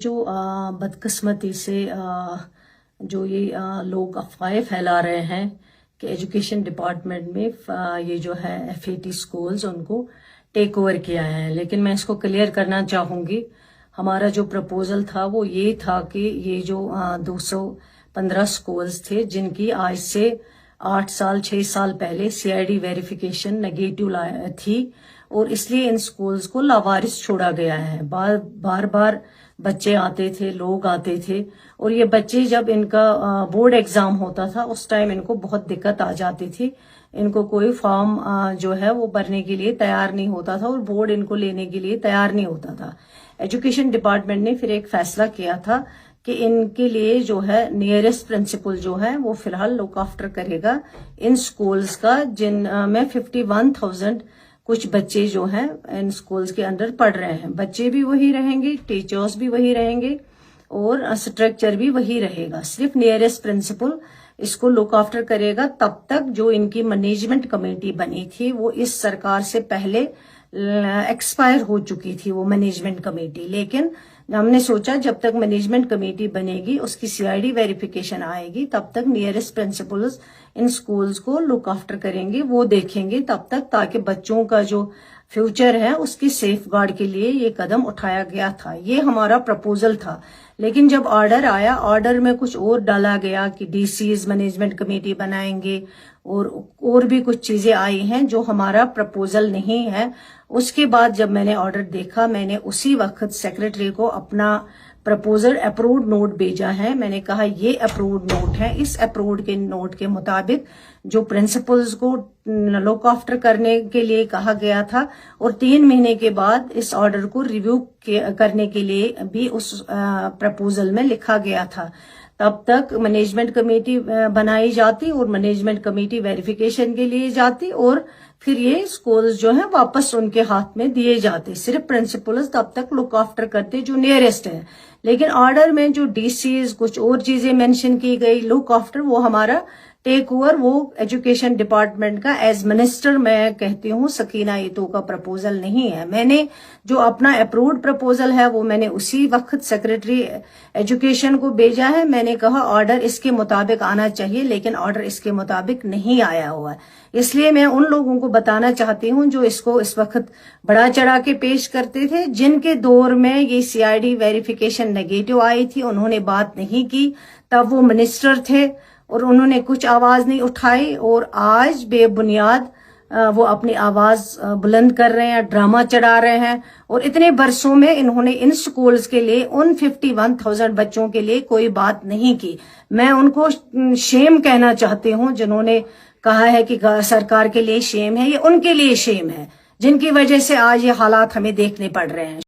जो बदकिस्मती से जो ये लोग अफवाहें फैला रहे हैं कि एजुकेशन डिपार्टमेंट में ये जो है FAT स्कूल्स उनको टेक ओवर किया है, लेकिन मैं इसको क्लियर करना चाहूँगी। हमारा जो प्रपोजल था वो ये था कि ये जो 215 स्कूल्स थे जिनकी आज से 8 साल 6 साल पहले CID वेरिफिकेशन नेगेटिव थी और इसलिए इन स्कूल्स को लावारिस छोड़ा गया है। बार बार बच्चे आते थे, लोग आते थे और ये बच्चे जब इनका बोर्ड एग्जाम होता था उस टाइम इनको बहुत दिक्कत आ जाती थी। इनको कोई फॉर्म जो है वो भरने के लिए तैयार नहीं होता था और बोर्ड इनको लेने के लिए तैयार नहीं होता था। एजुकेशन डिपार्टमेंट ने फिर एक फैसला किया था कि इनके लिए जो है नियरेस्ट प्रिंसिपल जो है वो फिलहाल लुक आफ्टर करेगा इन स्कूल्स का, जिन में 51,000 कुछ बच्चे जो हैं इन स्कूल्स के अंदर पढ़ रहे हैं। बच्चे भी वही रहेंगे, टीचर्स भी वही रहेंगे और स्ट्रक्चर भी वही रहेगा। सिर्फ नियरेस्ट प्रिंसिपल इसको लुक आफ्टर करेगा। तब तक जो इनकी मैनेजमेंट कमेटी बनी थी वो इस सरकार से पहले एक्सपायर हो चुकी थी वो मैनेजमेंट कमेटी, लेकिन हमने सोचा जब तक मैनेजमेंट कमेटी बनेगी उसकी CID वेरिफिकेशन आएगी तब तक नियरेस्ट प्रिंसिपल्स इन स्कूल्स को लुक आफ्टर करेंगे, वो देखेंगे तब तक, ताकि बच्चों का जो फ्यूचर है उसकी सेफ गार्ड के लिए ये कदम उठाया गया था। ये हमारा प्रपोजल था, लेकिन जब ऑर्डर आया, ऑर्डर में कुछ और डाला गया कि DCs मैनेजमेंट कमेटी बनाएंगे और भी कुछ चीजें आई हैं जो हमारा प्रपोजल नहीं है। उसके बाद जब मैंने ऑर्डर देखा, मैंने उसी वक्त सेक्रेटरी को अपना प्रपोजल अप्रूव्ड नोट भेजा है। मैंने कहा ये अप्रूव्ड नोट है, इस अप्रूव्ड के नोट के मुताबिक जो प्रिंसिपल्स को लुक आफ्टर करने के लिए कहा गया था और 3 महीने के बाद इस ऑर्डर को रिव्यू करने के लिए भी उस प्रपोजल में लिखा गया था। तब तक मैनेजमेंट कमेटी बनाई जाती और मैनेजमेंट कमेटी वेरिफिकेशन के लिए जाती और फिर ये स्कूल्स जो है वापस उनके हाथ में दिए जाते। सिर्फ प्रिंसिपल्स तब तक लुक आफ्टर करते जो नियरेस्ट है, लेकिन ऑर्डर में जो DCs कुछ और चीजें मेंशन की गई लुक आफ्टर, वो हमारा टेक ओवर वो एजुकेशन डिपार्टमेंट का एज मिनिस्टर मैं कहती हूँ सकीना ईतो का प्रपोजल नहीं है। मैंने जो अपना अप्रूव्ड प्रपोजल है वो मैंने उसी वक्त सेक्रेटरी एजुकेशन को भेजा है। मैंने कहा ऑर्डर इसके मुताबिक आना चाहिए, लेकिन ऑर्डर इसके मुताबिक नहीं आया हुआ है। इसलिए मैं उन लोगों को बताना चाहती हूँ जो इसको इस वक्त बड़ा चढ़ा के पेश करते थे, जिनके दौर में ये CID वेरिफिकेशन नेगेटिव आई थी, उन्होंने बात नहीं की, तब वो मिनिस्टर थे और उन्होंने कुछ आवाज नहीं उठाई और आज बेबुनियाद वो अपनी आवाज बुलंद कर रहे हैं, ड्रामा चढ़ा रहे हैं। और इतने बरसों में इन्होंने इन स्कूल्स के लिए, उन 51,000 बच्चों के लिए कोई बात नहीं की। मैं उनको शेम कहना चाहती हूँ जिन्होंने कहा है कि सरकार के लिए शेम है, ये उनके लिए शेम है जिनकी वजह से आज ये हालात हमें देखने पड़ रहे हैं।